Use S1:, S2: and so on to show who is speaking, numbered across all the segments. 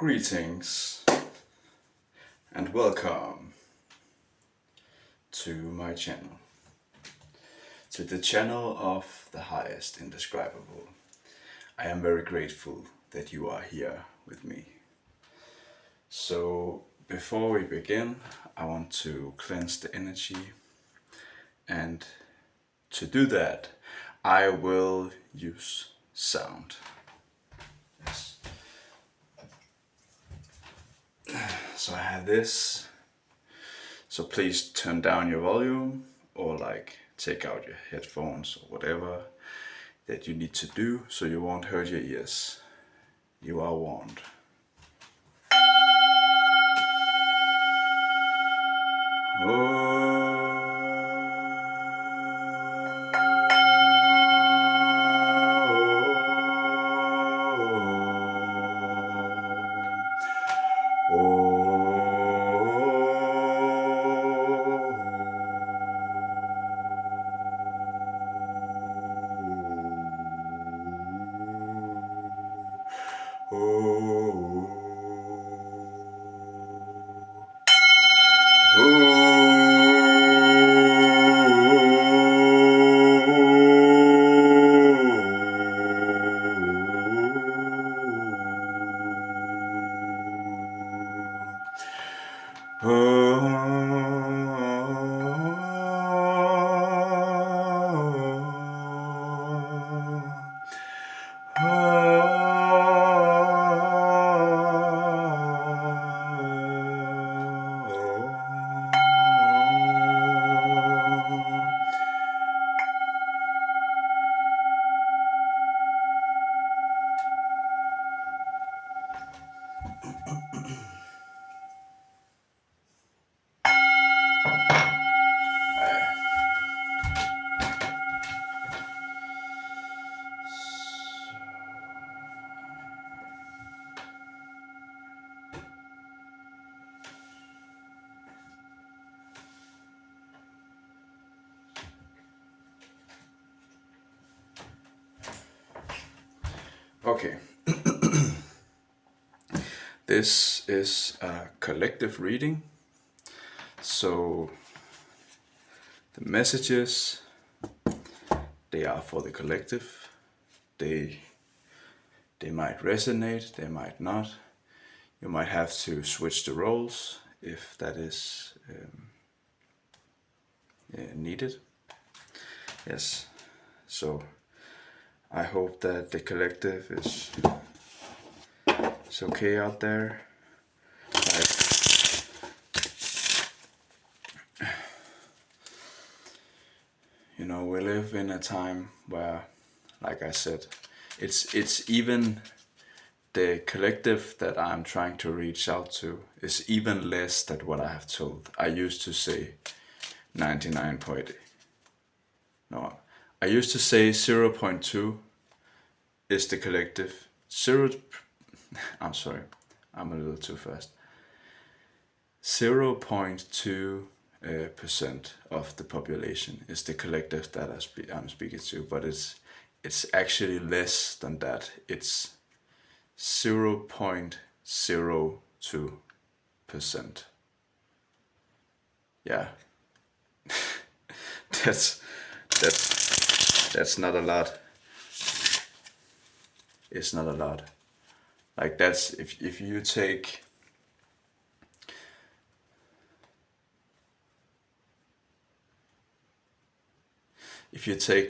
S1: Greetings and welcome to my channel, to the channel of the highest indescribable. I am very grateful that you are here with me. So before we begin, I want to cleanse the energy, and to do that I will use sound. Yes. So I have this, so please turn down your volume or take out your headphones or whatever that you need to do so you won't hurt your ears. You are warned. Okay. This is a collective reading, so the messages, they are for the collective. They might resonate, they might not. You might have to switch the roles if that is needed. Yes, so I hope that the collective is okay out there. We live in a time where, like I said, it's even the collective that I'm trying to reach out to is even less than what I have told. I used to say 99 point. No, I used to say 0.2 is the collective. I'm sorry, I'm a little too fast. 0.2% of the population is the collective that I'm speaking to, but it's actually less than that. It's 0.02%. Yeah, that's not a lot. It's not a lot. Like that's if you take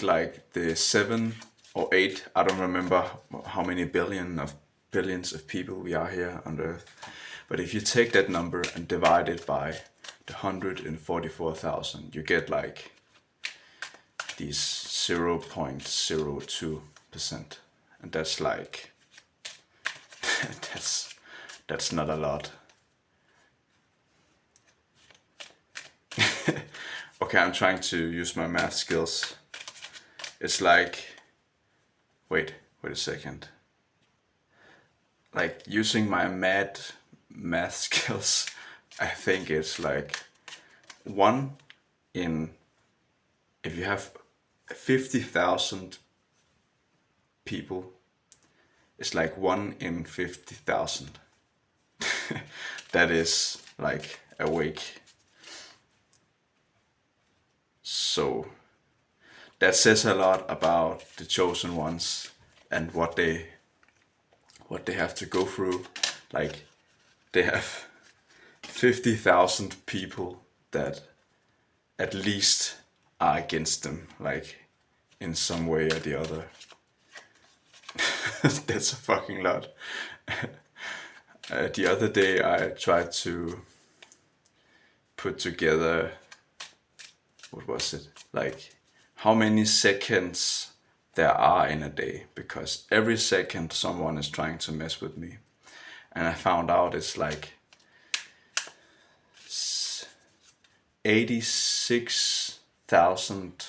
S1: like the 7 or 8, I don't remember how many billions of people we are here on Earth, but if you take that number and divide it by the 144,000, you get like these 0.02%, and that's like that's not a lot. Okay, I'm trying to use my math skills. It's like, wait a second. Like using my math skills, I think it's like one in, if you have 50,000 people, it's like 1 in 50,000. that is like awake. So that says a lot about the chosen ones and what they have to go through. Like they have 50,000 people that at least are against them, like in some way or the other. That's a fucking lot. The other day I tried to put together, what was it? Like how many seconds there are in a day, because every second someone is trying to mess with me. And I found out it's like 86,000.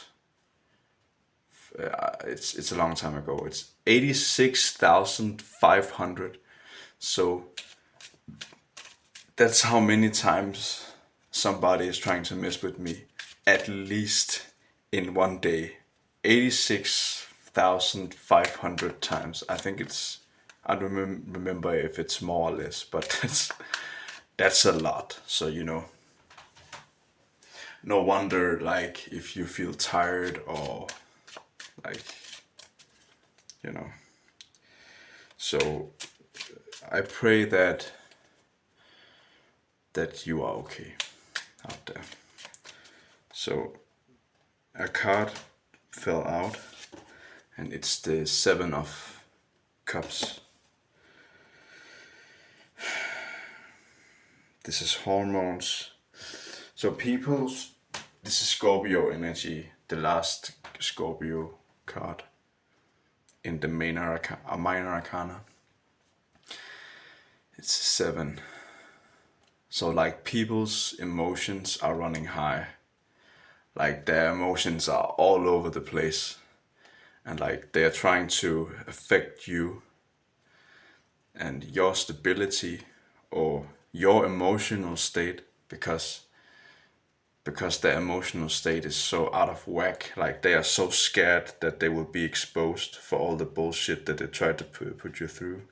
S1: It's a long time ago. It's 86,500. So that's how many times somebody is trying to mess with me, at least in one day. 86,500 times. I think it's, I don't remember if it's more or less, but that's a lot. So no wonder, like, if you feel tired or like, so I pray that you are okay out there. So a card fell out, and it's the 7 of Cups. This is hormones. So this is Scorpio energy, the last Scorpio card in the minor arcana. It's 7. So like people's emotions are running high. Like their emotions are all over the place. And like they're trying to affect you and your stability or your emotional state, because their emotional state is so out of whack. Like they are so scared that they will be exposed for all the bullshit that they try to put you through.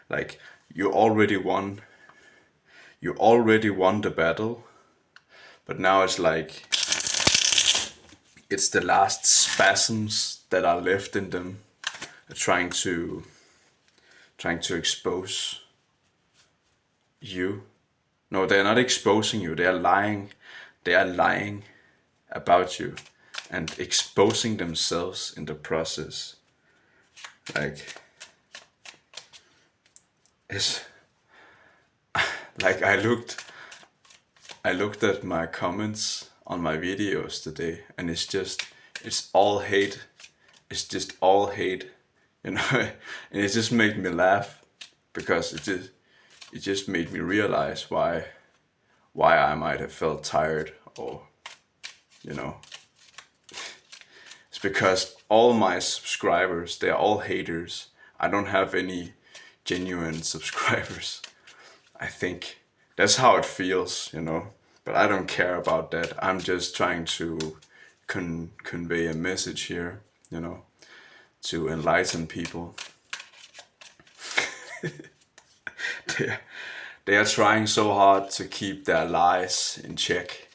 S1: Like you already won the battle, but now it's like it's the last spasms that are left in them, trying to expose you. No, they're not exposing you. They are lying about you and exposing themselves in the process. Like it's like I looked at my comments on my videos today, and it's all hate. It's just all hate, and it just made me laugh, because it just made me realize why I might have felt tired, or it's because all my subscribers, they're all haters. I don't have any genuine subscribers. I think that's how it feels, but I don't care about that. I'm just trying to convey a message here, to enlighten people. They are trying so hard to keep their lies in check.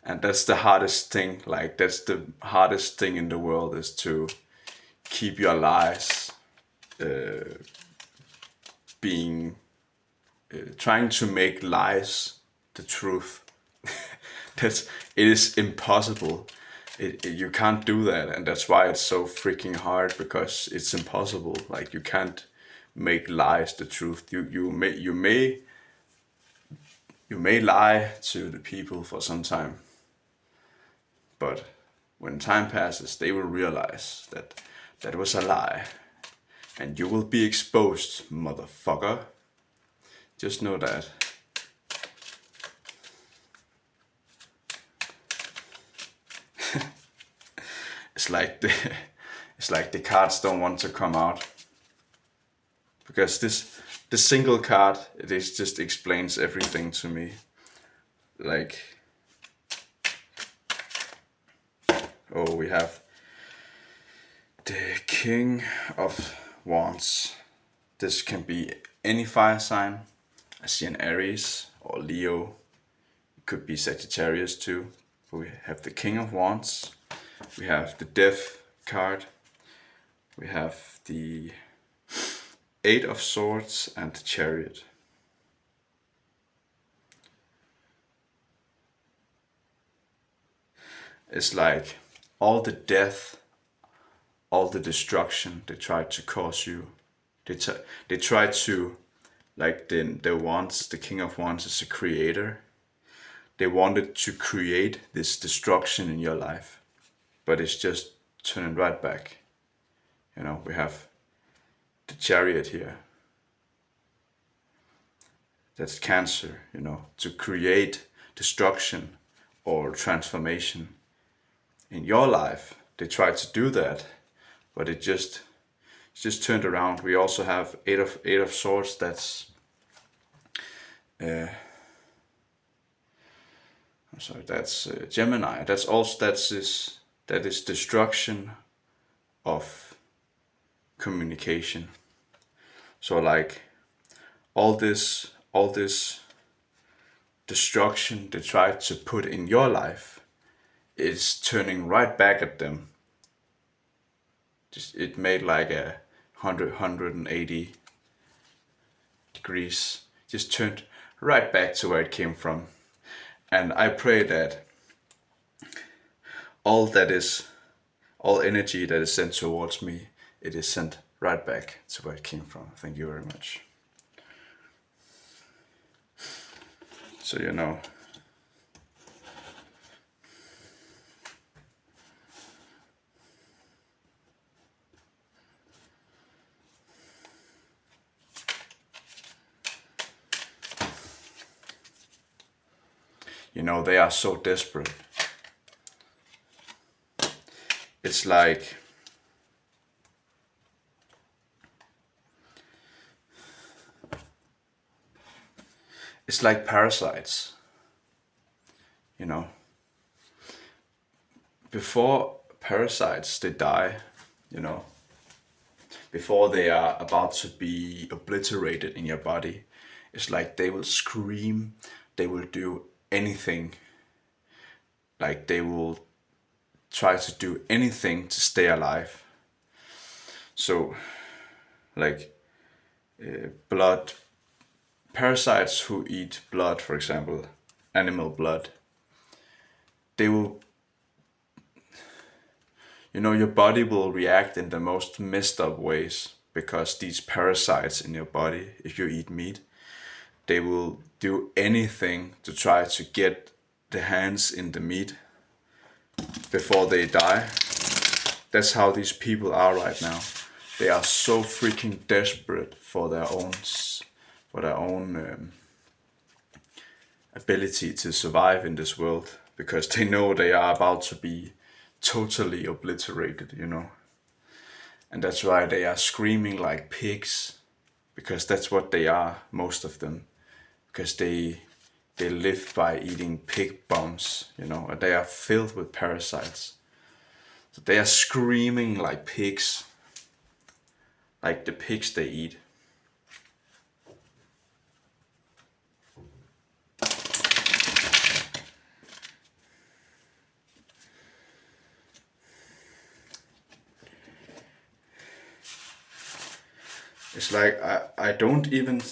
S1: And that's the hardest thing. Like that's the hardest thing in the world, is to keep your lies trying to make lies the truth. It is impossible. You can't do that, and that's why it's so freaking hard, because it's impossible. Like you can't make lies the truth. You may lie to the people for some time, but when time passes, they will realize that that was a lie, and you will be exposed, motherfucker. Just know that. It's like the cards don't want to come out, because this single card, just explains everything to me. Like, we have the King of Wands. This can be any fire sign, I see an Aries or Leo. It could be Sagittarius too. But we have the King of Wands. We have the Death card. We have the Eight of Swords and the Chariot. It's like all the death, all the destruction they tried to cause you. They tried to, like the Wands, the King of Wands is a creator. They wanted to create this destruction in your life, but it's just turning right back. You know, we have the Chariot here. That's Cancer, you know, to create destruction or transformation in your life. They tried to do that, but it's just turned around. We also have Eight of Swords. That's I'm sorry. That's Gemini. That is destruction of communication. So like all this destruction they tried to put in your life is turning right back at them. It made like a 180 degrees, just turned right back to where it came from. And I pray that all energy that is sent towards me, it is sent right back to where it came from. Thank you very much. So they are so desperate. It's like parasites, before parasites they die, before they are about to be obliterated in your body, it's like they will scream, they will do anything, like they will try to do anything to stay alive. So like blood parasites who eat blood, for example, animal blood, they will, your body will react in the most messed up ways because these parasites in your body, if you eat meat, they will do anything to try to get the hands in the meat before they die. That's how these people are right now. They are so freaking desperate for their own ability to survive in this world, because they know they are about to be totally obliterated, And that's why they are screaming like pigs, because that's what they are, most of them, because they live by eating pig bones, and they are filled with parasites. So they are screaming like pigs, like the pigs they eat. It's like I don't even,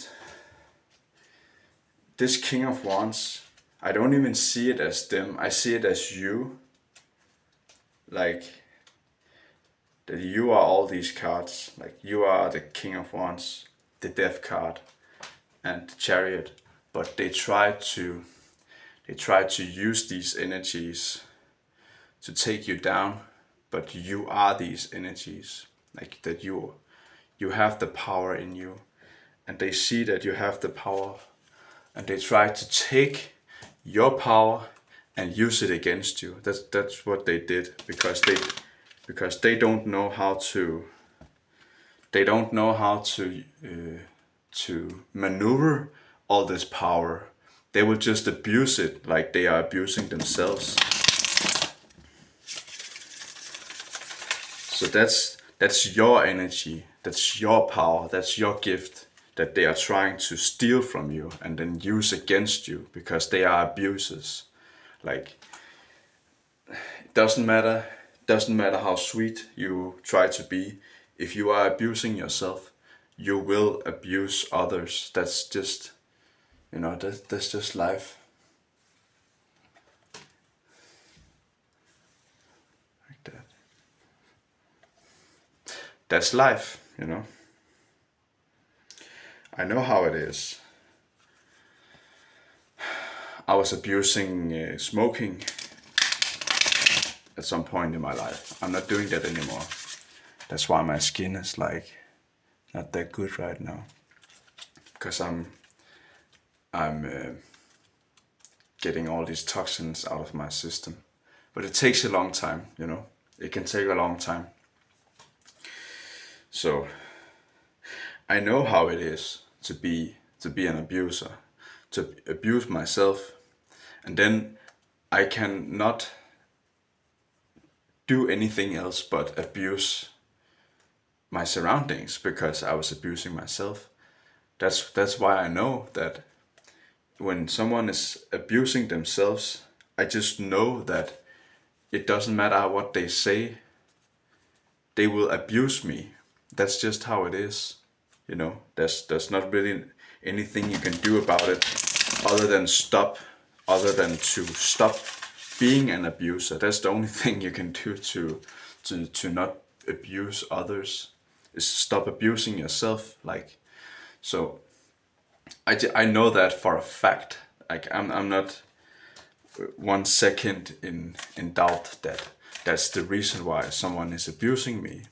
S1: this King of Wands, I don't even see it as them. I see it as you. Like that you are all these cards. Like you are the King of Wands, the Death card, and the Chariot. But they try to use these energies to take you down. But you are these energies. Like that you have the power in you, and they see that you have the power, and they try to take your power and use it against you. That's what they did, because they don't know how to maneuver all this power. They will just abuse it like they are abusing themselves. So that's your energy, that's your power, that's your gift that they are trying to steal from you and then use against you because they are abusers. Like, it doesn't matter how sweet you try to be. If you are abusing yourself, you will abuse others. That's just, that's just life. Like that. That's life. I know how it is. I was abusing smoking at some point in my life. I'm not doing that anymore. That's why my skin is like not that good right now. Because I'm getting all these toxins out of my system. But it takes a long time. It can take a long time. So I know how it is to be an abuser, to abuse myself, and then I cannot do anything else but abuse my surroundings because I was abusing myself. That's why I know that when someone is abusing themselves, I just know that it doesn't matter what they say, they will abuse me. That's just how it is. There's not really anything you can do about it other than to stop being an abuser. That's the only thing you can do to not abuse others, is stop abusing yourself. Like, so I know that for a fact. Like, I'm not 1 second in doubt that that's the reason why someone is abusing me,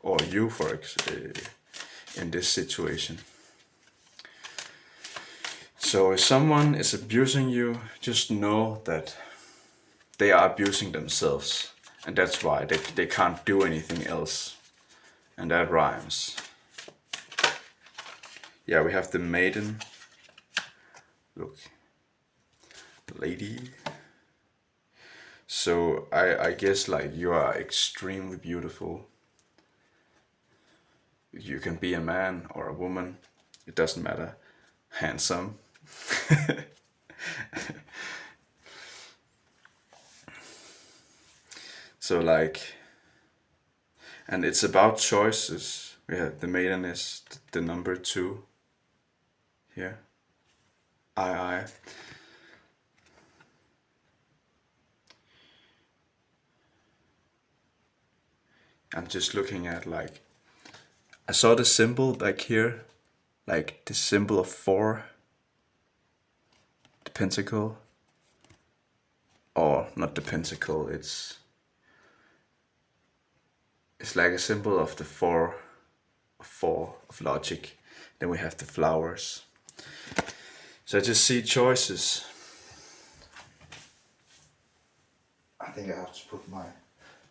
S1: or you, in this situation. So if someone is abusing you, just know that they are abusing themselves, and that's why they can't do anything else. And that rhymes. Yeah, we have the maiden. Look, lady. So I guess like you are extremely beautiful. You can be a man or a woman. It doesn't matter. Handsome. So like, and it's about choices. Yeah, the maiden is the number 2 here. I. I'm just looking at like, I saw the symbol back here, like the symbol of 4, the pentacle, or not the pentacle. It's like a symbol of the 4 of logic. Then we have the flowers. So I just see choices. I think I have to put my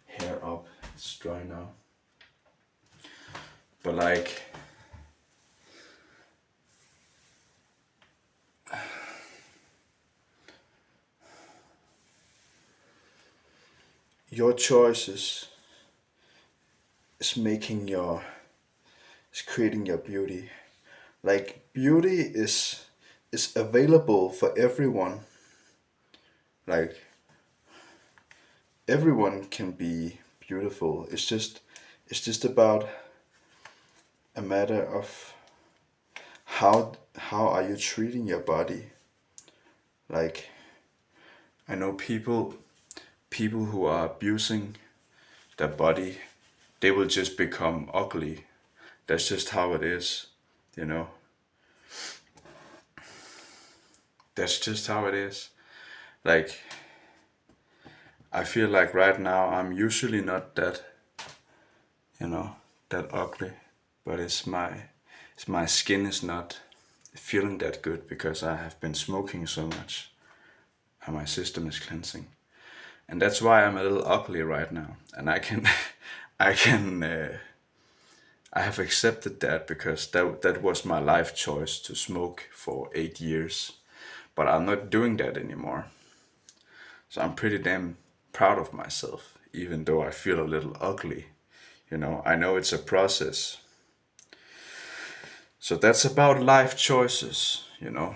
S1: hair up. It's dry now. But like, your choices is creating your beauty. Like, beauty is available for everyone. Like, everyone can be beautiful. It's just about a matter of how are you treating your body. Like, I know people who are abusing their body, they will just become ugly. That's just how it is, That's just how it is. Like, I feel like right now I'm usually not that, that ugly, but it's my skin is not feeling that good because I have been smoking so much and my system is cleansing. And that's why I'm a little ugly right now. And I can, I have accepted that because that was my life choice, to smoke for 8 years. But I'm not doing that anymore. So I'm pretty damn proud of myself, even though I feel a little ugly. I know it's a process. So that's about life choices, you know.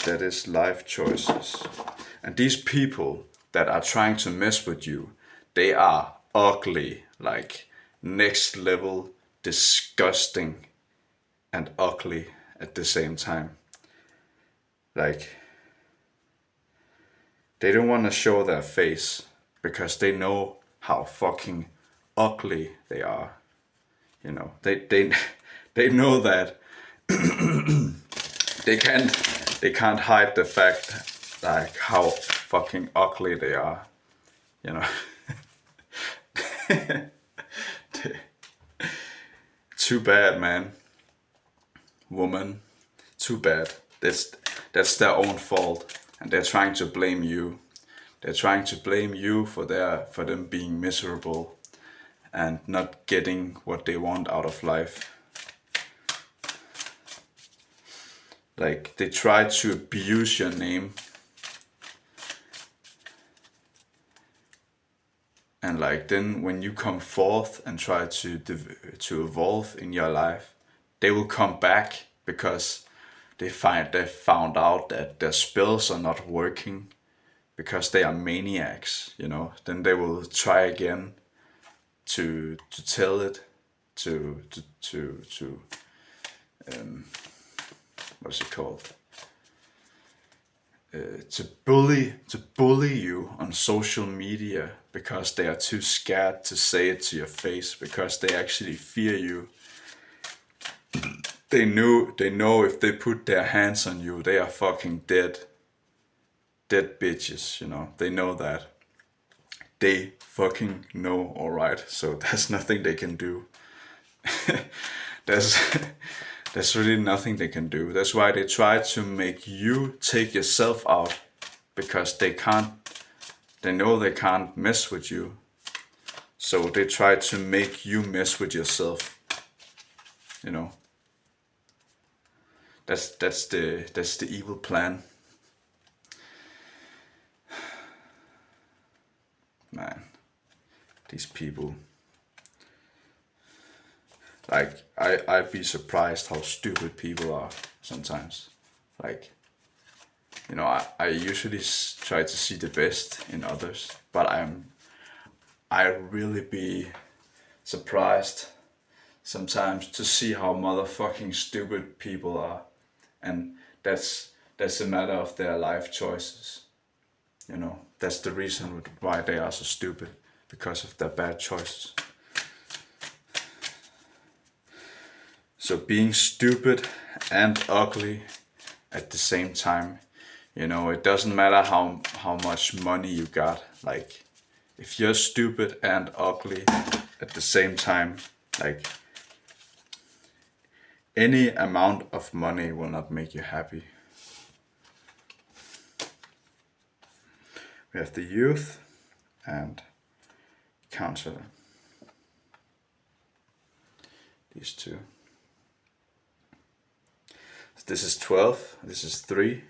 S1: That is life choices. And these people that are trying to mess with you, they are ugly, like next level, disgusting, and ugly at the same time. Like, they don't want to show their face because they know how fucking ugly they are. You know, they know that they can't hide the fact like how fucking ugly they are. You know, too bad, man, woman, too bad. That's their own fault, and they're trying to blame you. They're trying to blame you for them being miserable and not getting what they want out of life. Like they try to abuse your name, and like then when you come forth and try to evolve in your life, they will come back because they found out that their spells are not working because they are maniacs, you know. Then they will try again to tell it to what's it called, to bully you on social media because they are too scared to say it to your face because they actually fear you. They know if they put their hands on you, they are fucking dead. Dead bitches, you know. They know that. They fucking know, alright. So there's nothing they can do. there's there's really nothing they can do. That's why they try to make you take yourself out because they know they can't mess with you. So they try to make you mess with yourself. You know. That's the evil plan. Man, these people. Like I'd be surprised how stupid people are sometimes. Like, you know, I usually try to see the best in others, but I really be surprised sometimes to see how motherfucking stupid people are, and that's a matter of their life choices. You know, that's the reason why they are so stupid, because of their bad choices. So being stupid and ugly at the same time, you know, it doesn't matter how much money you got. Like, if you're stupid and ugly at the same time, like, any amount of money will not make you happy. We have the youth and counselor. These two. This is 12, this is 3.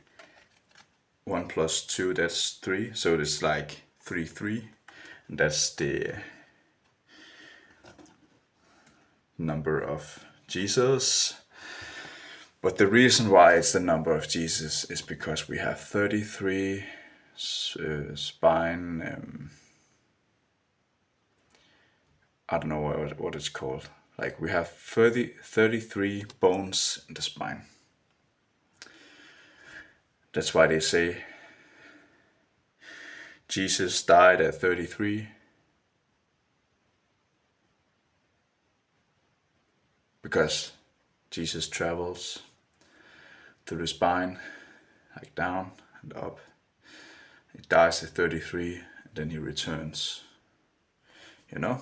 S1: 1 plus 2, that's 3. So it's like 3, 3. And that's the number of Jesus. But the reason why it's the number of Jesus is because we have 33 spine. I don't know what it's called. Like, we have 33 bones in the spine. That's why they say Jesus died at 33. Because Jesus travels through the spine, like down and up. He dies at 33, and then he returns. You know?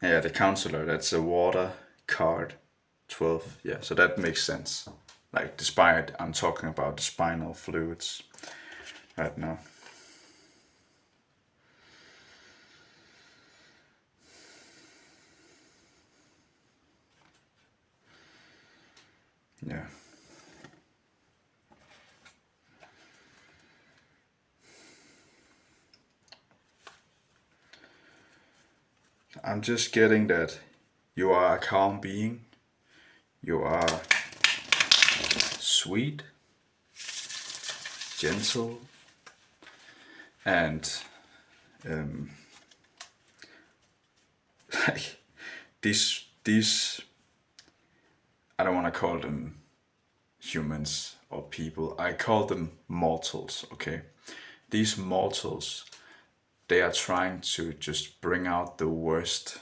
S1: Yeah, the counselor, that's a water card. 12, yeah, so that makes sense. Like, despite I'm talking about the spinal fluids right now. Yeah. I'm just getting that you are a calm being. You are sweet, gentle, and like these I don't want to call them humans or people. I call them mortals. Okay, these mortals, they are trying to just bring out the worst,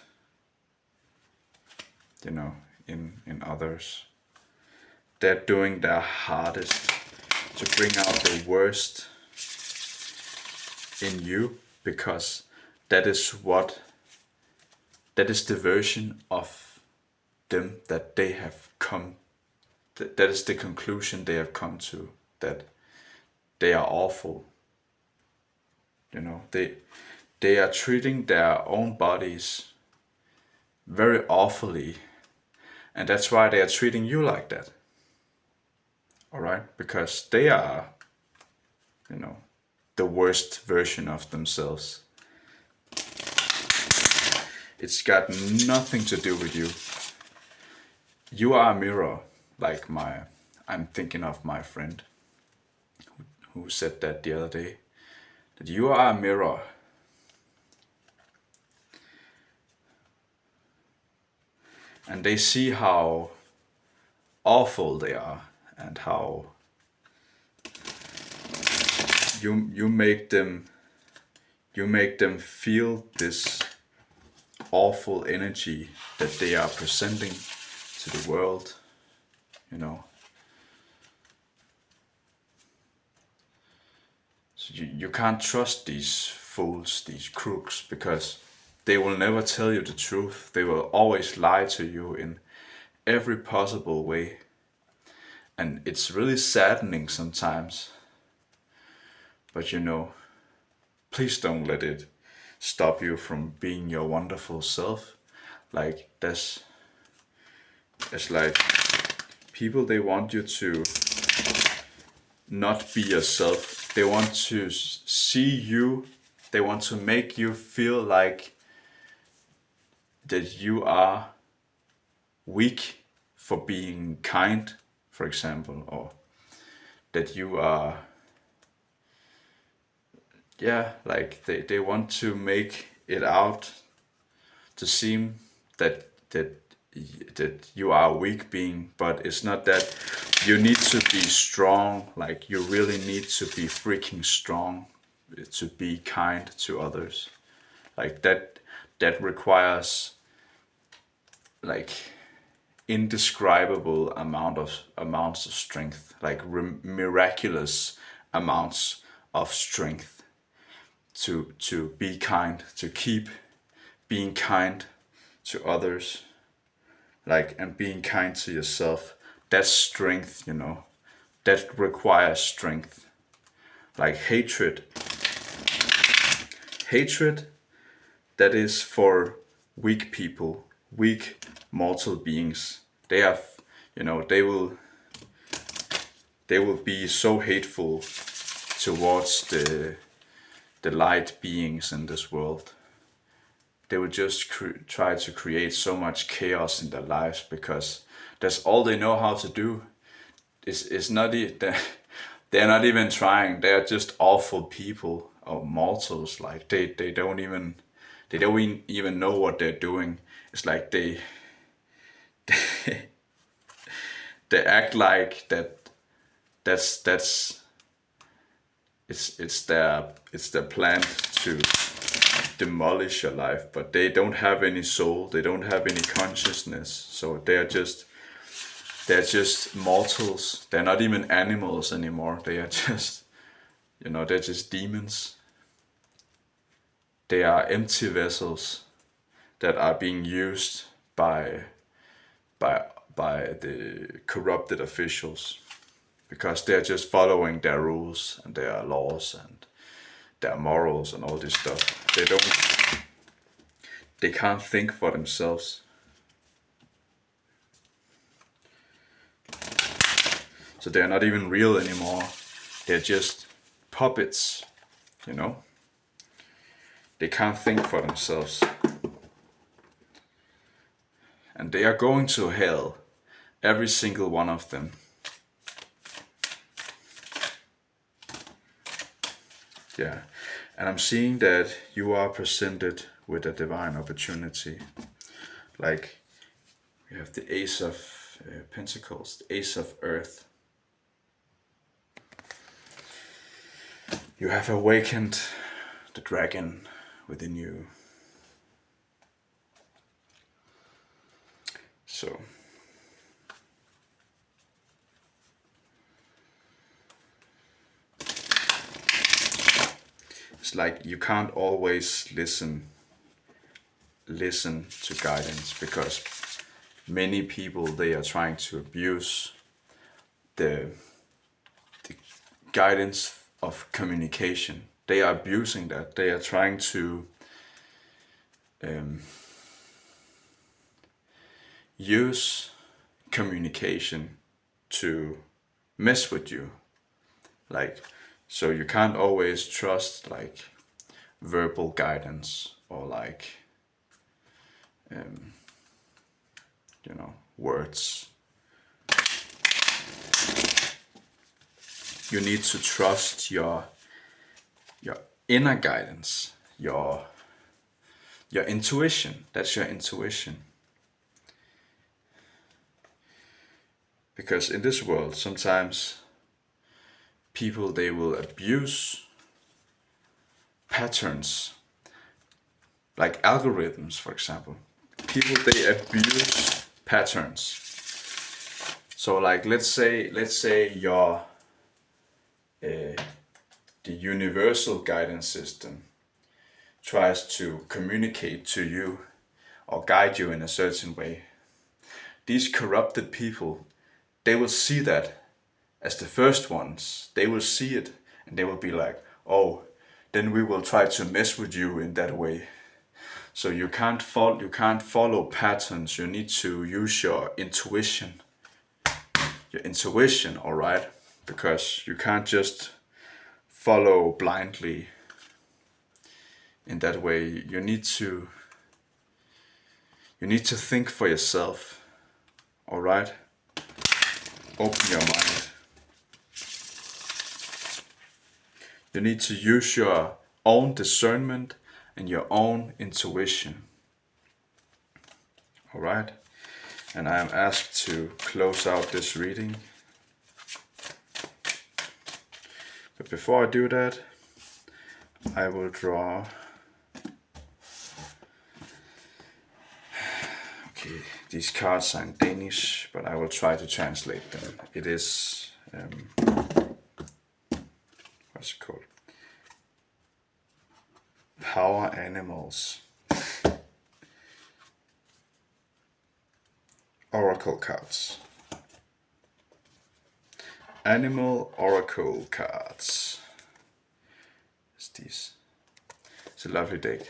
S1: in others. They're doing their hardest to bring out the worst in you, because that is what that is the version of them that they have come, that is the conclusion they have come to, that they are awful. They are treating their own bodies very awfully, and that's why they are treating you like that. All right, because they are, you know the worst version of themselves. It's got nothing to do with you. You are a mirror, like I'm thinking of my friend who said that the other day, that you are a mirror. And they see how awful they are, and how you make them feel this awful energy that they are presenting to the world, you know. So you can't trust these fools, these crooks, because they will never tell you the truth. They will always lie to you in every possible way. And it's really saddening sometimes. But please don't let it stop you from being your wonderful self. Like it's like people, they want you to not be yourself. They want to see you. They want to make you feel like that you are weak for being kind, for example, or that you are, like they want to make it out to seem that you are a weak being, but it's not that. You need to be strong, like you really need to be freaking strong to be kind to others. Like that requires like indescribable amounts of strength, like miraculous amounts of strength to be kind, to keep being kind to others, like, and being kind to yourself. That's strength, that requires strength. Like hatred, that is for weak people, weak mortal beings. They have, they will be so hateful towards the light beings in this world. They would just try to create so much chaos in their lives, because that's all they know how to do. It's not they're not even trying. They're just awful people or mortals. Like they don't even know what they're doing. It's like they they act like that. That's it's their plan to demolish your life, but they don't have any soul. They don't have any consciousness. So they're just mortals. They're not even animals anymore. They are just, they're just demons. They are empty vessels that are being used by the corrupted officials, because they're just following their rules and their laws and their morals and all this stuff. They can't think for themselves. So they're not even real anymore. They're just puppets, They can't think for themselves. and they are going to hell, every single one of them. Yeah, and I'm seeing that you are presented with a divine opportunity. Like, you have the Ace of Pentacles, the Ace of Earth. You have awakened the dragon within you. So, it's like you can't always listen to guidance, because many people, they are trying to abuse the guidance of communication. They are abusing that. They are trying to use communication to mess with you. Like, so you can't always trust like verbal guidance or like words. You need to trust your inner guidance, your intuition. That's your intuition. Because in this world, sometimes people, they will abuse patterns, like algorithms, for example. People, they abuse patterns. So like, let's say your the universal guidance system tries to communicate to you or guide you in a certain way. These corrupted people, they will see that as the first ones. They will see it and they will be like, oh, then we will try to mess with you in that way. So you can't follow patterns. You need to use your intuition. All right? Because you can't just follow blindly in that way. You need to think for yourself. All right? Open your mind. You need to use your own discernment and your own intuition. All right? And I am asked to close out this reading. But before I do that, I will draw. Okay, these cards are in Danish, but I will try to translate them. It is, what's it called? Power animals. Oracle cards. Animal oracle cards. It's these. It's a lovely deck.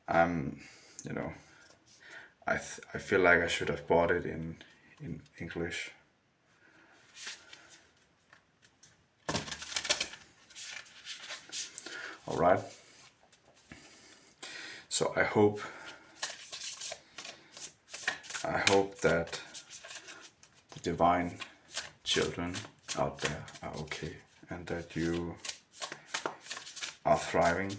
S1: I feel like I should have bought it in English. All right. So I hope that the divine children out there are okay and that you are thriving.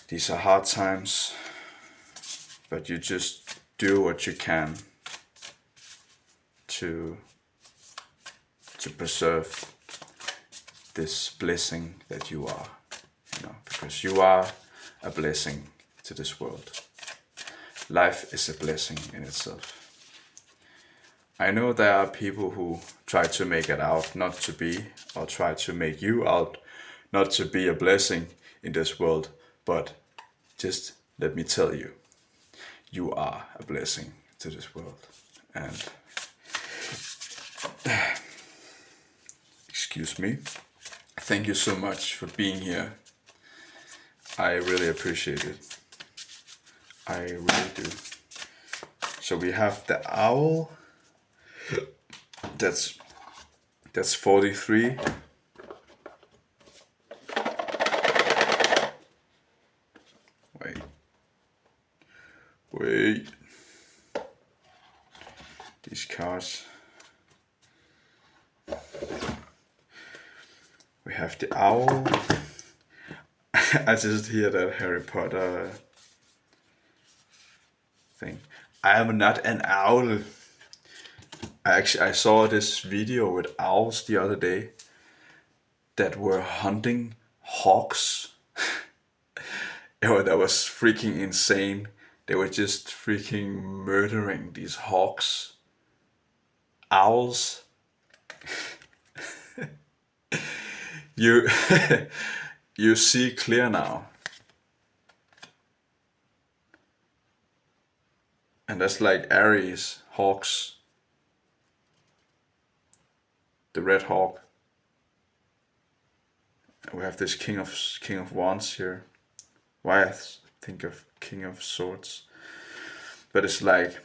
S1: These are hard times, but you just do what you can to preserve this blessing that you are, because you are a blessing to this world. Life is a blessing in itself. I know there are people who try to make it out not to be, or try to make you out not to be a blessing in this world, but just let me tell you, you are a blessing to this world. And excuse me, thank you so much for being here. I really appreciate it. I really do. So we have the owl. That's 43. Wait. much. We have the owl. I just hear that Harry Potter thing. I am not an owl. I saw this video with owls the other day that were hunting hawks. Oh, that was freaking insane. They were just freaking murdering these hawks. Owls. You you see clear now. And that's like Aries, hawks. The red hawk. We have this King of Wands here. Why I think of King of Swords. But it's like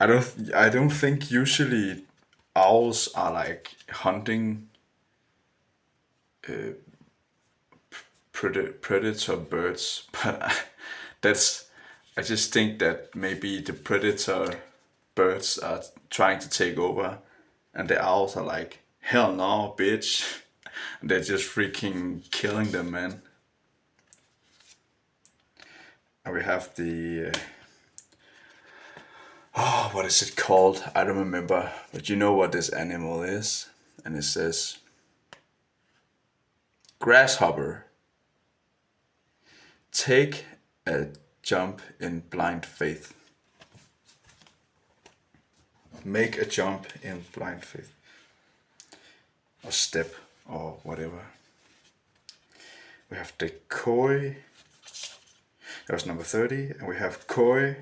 S1: I don't think usually owls are like hunting predator birds, but I just think that maybe the predator birds are trying to take over, and the owls are like, hell no, bitch, and they're just freaking killing them, man. And we have the oh, what is it called? I don't remember, but you know what this animal is, and it says grasshopper. Take a jump in blind faith. Make a jump in blind faith. Or step, or whatever. We have the koi. That was number 30. And we have koi.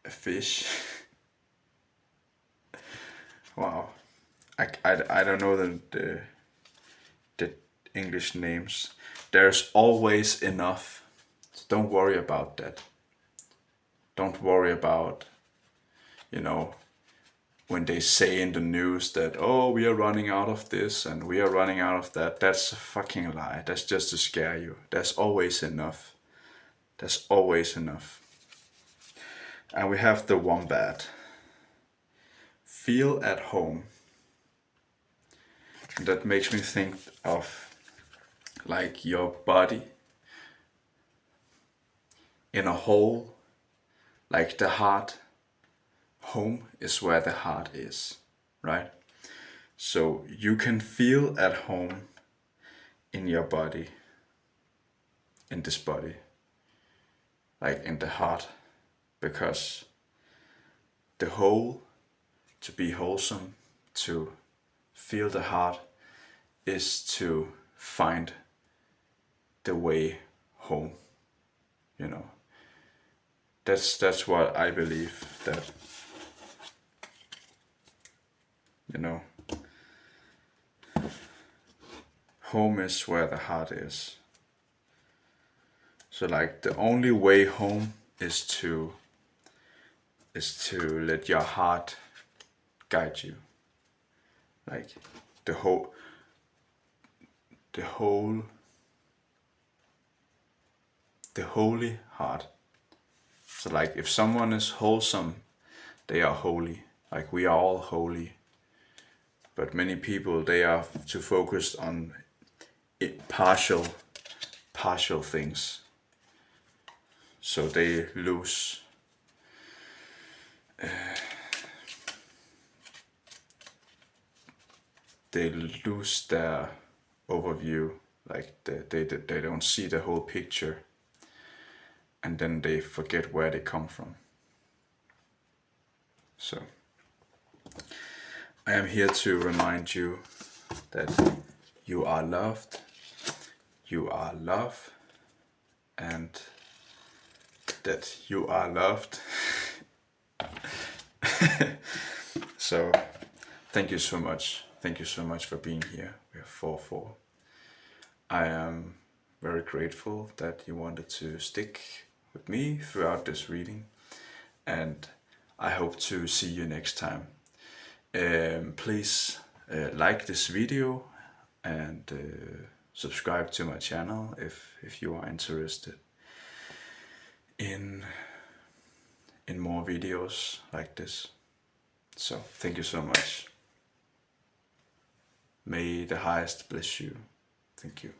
S1: A fish. Wow. I don't know the English names. There's always enough. So don't worry about that. Don't worry about, when they say in the news that, oh, we are running out of this and we are running out of that. That's a fucking lie. That's just to scare you. There's always enough. There's always enough. And we have the wombat. Feel at home. And that makes me think of like your body in a hole, like the heart. Home is where the heart is, right? So you can feel at home in your body, in this body, like in the heart, because the whole, to be wholesome, to feel the heart, is to find the way home. That's what I believe, that home is where the heart is. So like the only way home is to let your heart guide you. Like the holy heart. So like if someone is wholesome, they are holy. Like we are all holy. But many people, they are too focused on partial things. So they lose their overview. Like they don't see the whole picture, and then they forget where they come from. So I am here to remind you that you are loved, you are love, and that you are loved. So thank you so much. Thank you so much for being here. We have 4-4. I am very grateful that you wanted to stick with me throughout this reading, and I hope to see you next time. Please like this video and subscribe to my channel if you are interested in in more videos like this. So thank you so much. May the highest bless you. Thank you.